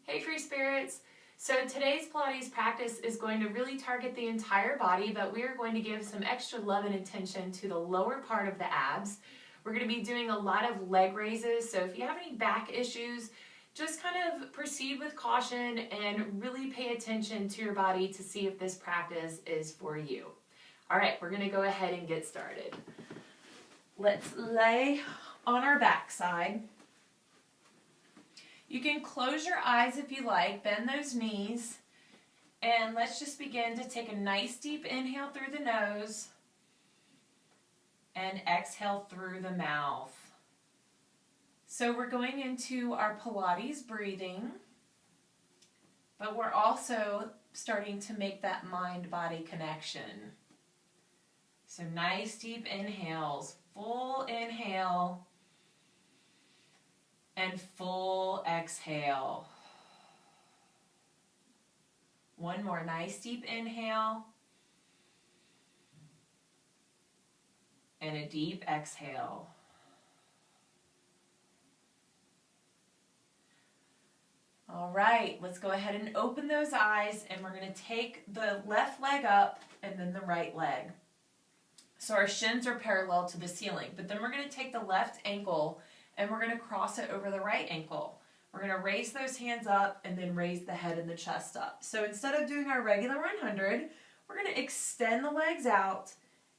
Hey free spirits! So today's Pilates practice is going to really target the entire body, but we are going to give some extra love and attention to the lower part of the abs. We're going to be doing a lot of leg raises, so if you have any back issues, just kind of proceed with caution and really pay attention to your body to see if this practice is for you. All right, we're going to go ahead and get started. Let's lay on our back side. You can close your eyes if you like, bend those knees, and let's just begin to take a nice deep inhale through the nose and exhale through the mouth. So we're going into our Pilates breathing, but we're also starting to make that mind-body connection. So nice deep inhales, full inhale, and full exhale. One more nice deep inhale. And a deep exhale. All right, let's go ahead and open those eyes, and we're going to take the left leg up and then the right leg. So our shins are parallel to the ceiling, but then we're going to take the left ankle and we're going to cross it over the right ankle. We're going to raise those hands up and then raise the head and the chest up. So instead of doing our regular 100, we're going to extend the legs out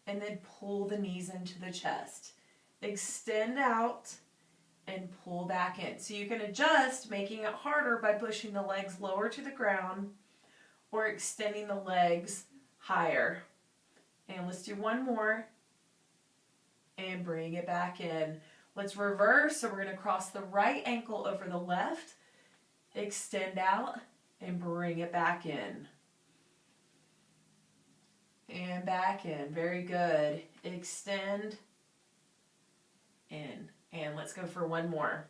and then pull the knees into the chest. Extend out and pull back in. So you can adjust, making it harder by pushing the legs lower to the ground or extending the legs higher. And let's do one more and bring it back in. Let's reverse, so we're going to cross the right ankle over the left, extend out, and bring it back in. And back in, very good. Extend, in. And let's go for one more.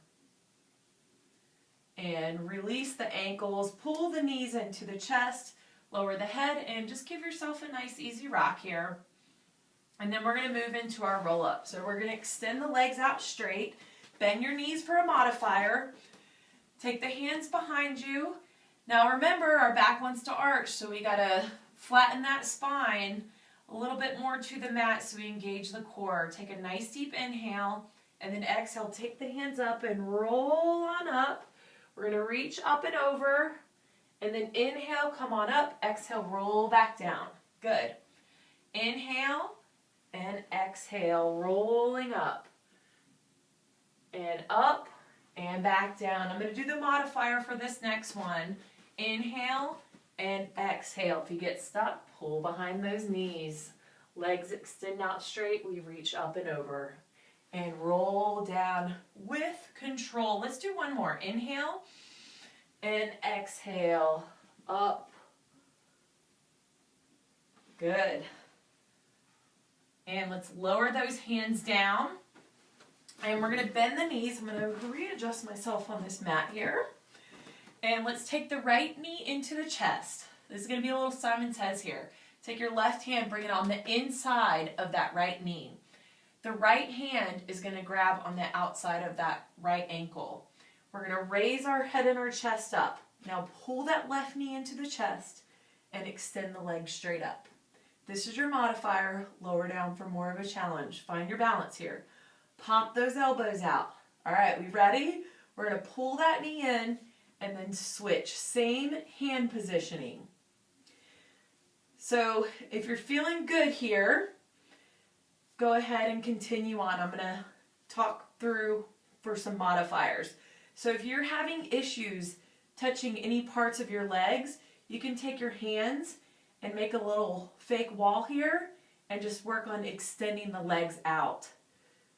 And release the ankles, pull the knees into the chest, lower the head, and just give yourself a nice easy rock here. And then we're going to move into our roll-up. So we're going to extend the legs out straight, bend your knees for a modifier, take the hands behind you. Now remember, our back wants to arch, so we got to flatten that spine a little bit more to the mat so we engage the core. Take a nice deep inhale, and then exhale, take the hands up and roll on up. We're going to reach up and over, and then inhale, come on up, exhale, roll back down. Good. Inhale. And exhale, rolling up and back down. I'm going to do the modifier for this next one. Inhale and exhale. If you get stuck, pull behind those knees. Legs extend out straight. We reach up and over and roll down with control. Let's do one more. Inhale and exhale, up. Good. And let's lower those hands down. And we're going to bend the knees. I'm going to readjust myself on this mat here. And let's take the right knee into the chest. This is going to be a little Simon Says here. Take your left hand, bring it on the inside of that right knee. The right hand is going to grab on the outside of that right ankle. We're going to raise our head and our chest up. Now pull that left knee into the chest and extend the leg straight up. This is your modifier, lower down for more of a challenge. Find your balance here. Pop those elbows out. All right, we ready? We're going to pull that knee in and then switch. Same hand positioning. So if you're feeling good here, go ahead and continue on. I'm going to talk through for some modifiers. So if you're having issues touching any parts of your legs, you can take your hands and make a little fake wall here and just work on extending the legs out.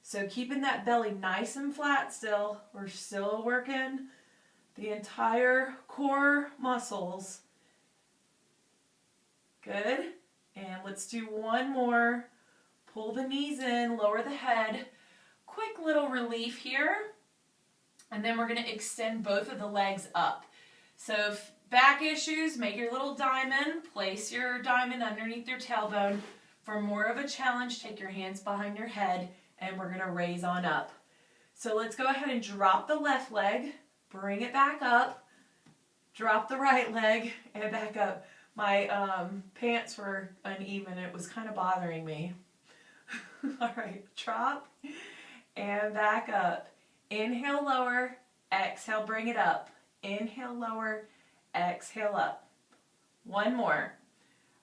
So keeping that belly nice and flat still. We're still working the entire core muscles. Good. And let's do one more. Pull the knees in, lower the head. Quick little relief here. And then we're going to extend both of the legs up. So if back issues, make your little diamond. Place your diamond underneath your tailbone. For more of a challenge, take your hands behind your head, and we're going to raise on up. So let's go ahead and drop the left leg, bring it back up, drop the right leg and back up. My pants were uneven. It was kind of bothering me. All right, drop and back up. Inhale, lower, exhale, bring it up. Inhale, lower, exhale, up. One more.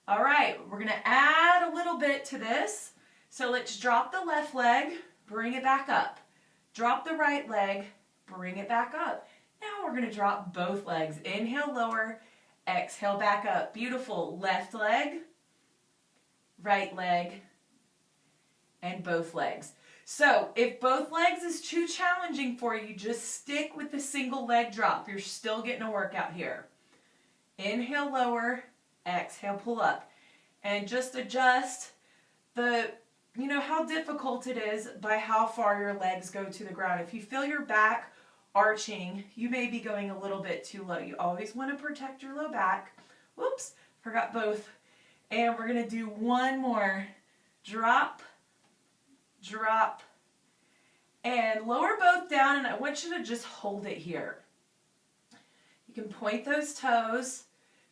All right, we're going to add a little bit to this. So let's drop the left leg, bring it back up. Drop the right leg, bring it back up. Now we're going to drop both legs. Inhale, lower, exhale, back up. Beautiful. Left leg, right leg, and both legs. So if both legs is too challenging for you, just stick with the single leg drop. You're still getting a workout here. Inhale, lower, exhale, pull up. And just adjust how difficult it is by how far your legs go to the ground. If you feel your back arching, you may be going a little bit too low. You always want to protect your low back. Whoops, forgot both. And we're going to do one more. Drop, drop, and lower both down, and I want you to just hold it here. You can point those toes,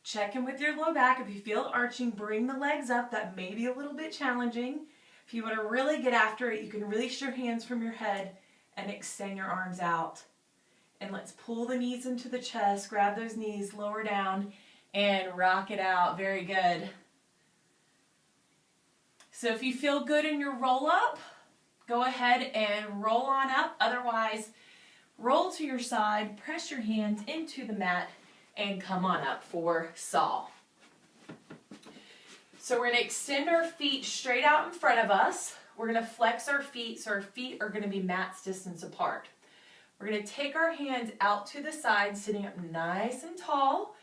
check in with your low back. If you feel arching, bring the legs up. That may be a little bit challenging. If you want to really get after it, you can release your hands from your head and extend your arms out. And let's pull the knees into the chest, grab those knees, lower down, and rock it out. Very good. So if you feel good in your roll up, go ahead and roll on up. Otherwise, roll to your side, press your hands into the mat, and come on up for saw. So we're going to extend our feet straight out in front of us. We're going to flex our feet so our feet are going to be mat's distance apart. We're going to take our hands out to the side, sitting up nice and tall.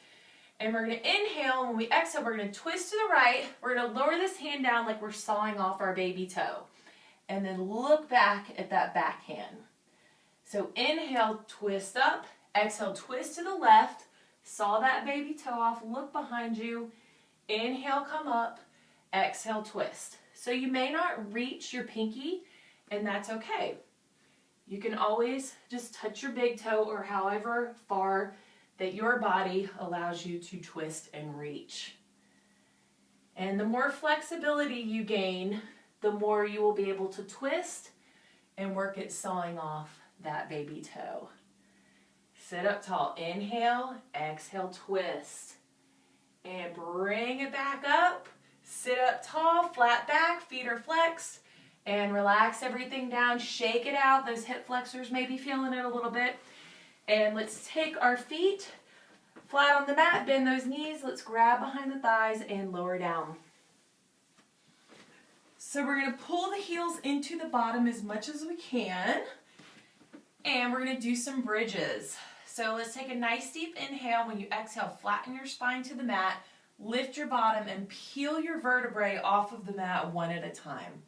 And we're going to inhale, and when we exhale, we're going to twist to the right. We're going to lower this hand down like we're sawing off our baby toe. And then look back at that back hand. So inhale, twist up. Exhale, twist to the left. Saw that baby toe off. Look behind you. Inhale, come up. Exhale, twist. So you may not reach your pinky, and that's okay. You can always just touch your big toe or however far that your body allows you to twist and reach. And the more flexibility you gain, the more you will be able to twist and work at sawing off that baby toe. Sit up tall. Inhale, exhale, twist. And bring it back up. Sit up tall, flat back, feet are flexed. And relax everything down. Shake it out. Those hip flexors may be feeling it a little bit. And let's take our feet flat on the mat. Bend those knees. Let's grab behind the thighs and lower down. So we're going to pull the heels into the bottom as much as we can. And we're going to do some bridges. So let's take a nice deep inhale. When you exhale, flatten your spine to the mat. Lift your bottom and peel your vertebrae off of the mat one at a time.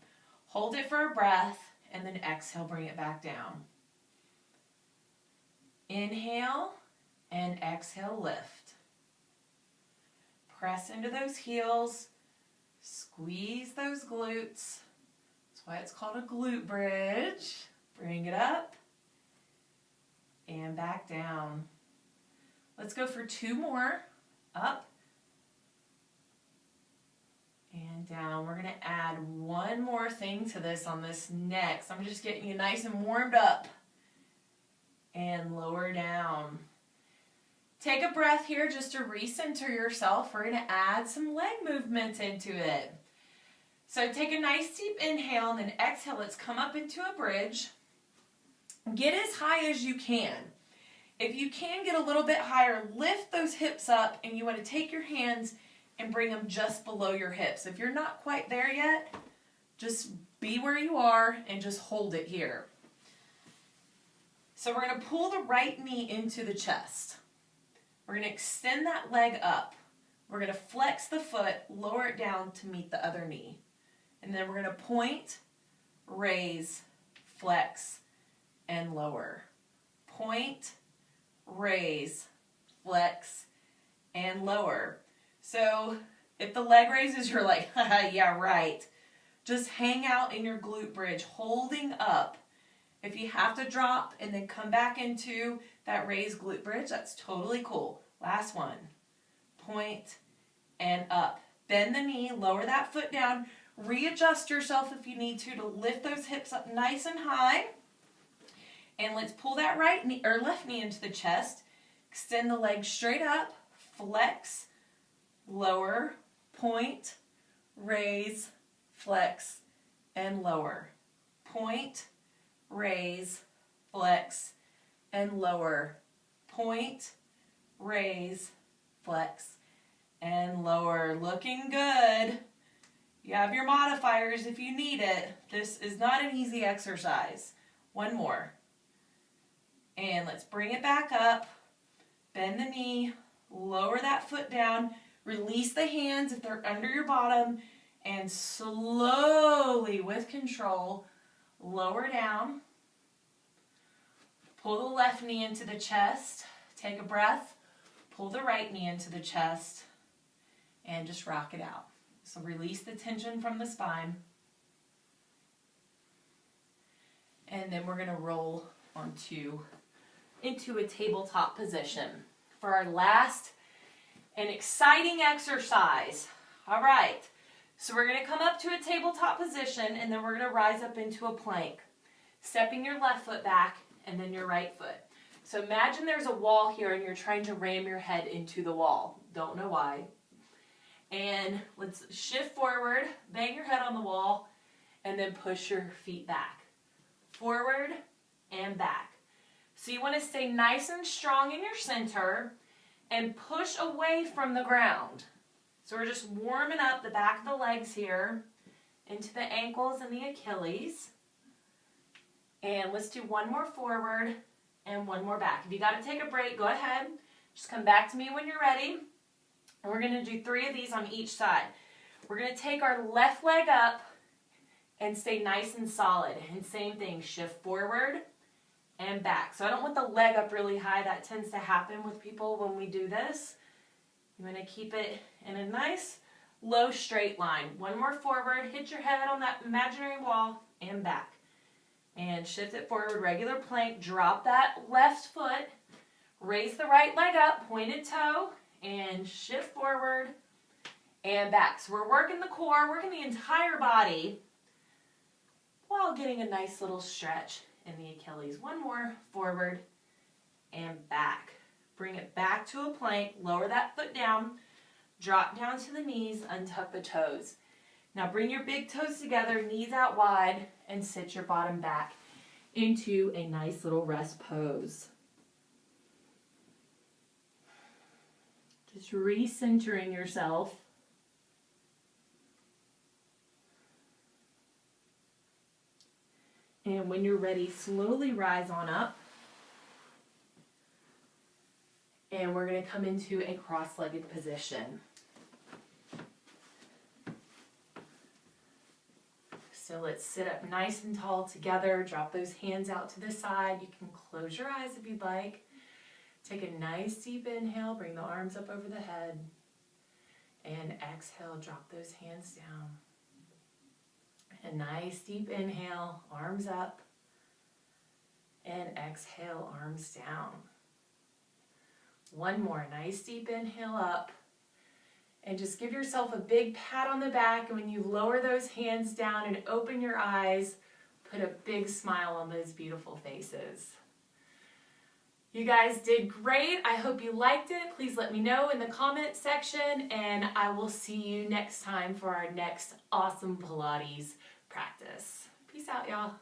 Hold it for a breath, and then exhale, bring it back down. Inhale and exhale, lift. Press into those heels. Squeeze those glutes. That's why it's called a glute bridge. Bring it up and back down. Let's go for two more. Up and down. We're going to add one more thing to this on this next. I'm just getting you nice and warmed up. And lower down. Take a breath here just to recenter yourself. We're going to add some leg movement into it. So take a nice deep inhale and then exhale. Let's come up into a bridge. Get as high as you can. If you can get a little bit higher, lift those hips up, and you want to take your hands and bring them just below your hips. If you're not quite there yet, just be where you are and just hold it here. So we're going to pull the right knee into the chest. We're going to extend that leg up. We're going to flex the foot, lower it down to meet the other knee. And then we're going to point, raise, flex, and lower. Point, raise, flex, and lower. So if the leg raises, you're like, haha, yeah, right. Just hang out in your glute bridge, holding up. If you have to drop and then come back into that raised glute bridge, that's totally cool. Last one. Point and up. Bend the knee, lower that foot down. Readjust yourself if you need to lift those hips up nice and high. And let's pull that right knee or left knee into the chest. Extend the leg straight up, flex, lower, point, raise, flex, and lower. Point, raise, flex, and lower. Point, raise, flex, and lower. Looking good. You have your modifiers if you need it. This is not an easy exercise. One more. And let's bring it back up. Bend the knee, lower that foot down, release the hands if they're under your bottom, and slowly, with control, lower down. Pull the left knee into the chest. Take a breath. Pull the right knee into the chest, and just rock it out. So release the tension from the spine. And then we're going to roll into a tabletop position for our last and exciting exercise. All right, so we're going to come up to a tabletop position, and then we're going to rise up into a plank, stepping your left foot back and then your right foot. So imagine there's a wall here and you're trying to ram your head into the wall. Don't know why. And let's shift forward, bang your head on the wall, and then push your feet back. Forward and back. So you want to stay nice and strong in your center and push away from the ground. So we're just warming up the back of the legs here into the ankles and the Achilles. And let's do one more forward and one more back. If you got to take a break, go ahead. Just come back to me when you're ready. And we're going to do 3 of these on each side. We're going to take our left leg up and stay nice and solid. And same thing, shift forward and back. So I don't want the leg up really high. That tends to happen with people when we do this. You want to keep it in a nice low straight line. One more forward, hit your head on that imaginary wall, and back. And shift it forward, regular plank, drop that left foot, raise the right leg up, pointed toe, and shift forward and back. So we're working the core, working the entire body while getting a nice little stretch in the Achilles. One more, forward and back. Bring it back to a plank, lower that foot down, drop down to the knees, untuck the toes. Now bring your big toes together, knees out wide, and sit your bottom back into a nice little rest pose. Just recentering yourself. And when you're ready, slowly rise on up. And we're going to come into a cross-legged position. So let's sit up nice and tall together. Drop those hands out to the side. You can close your eyes if you'd like. Take a nice deep inhale. Bring the arms up over the head. And exhale, drop those hands down. A nice deep inhale, arms up. And exhale, arms down. One more, nice deep inhale up. And just give yourself a big pat on the back. And when you lower those hands down and open your eyes, put a big smile on those beautiful faces. You guys did great. I hope you liked it. Please let me know in the comment section, and I will see you next time for our next awesome Pilates practice. Peace out, y'all.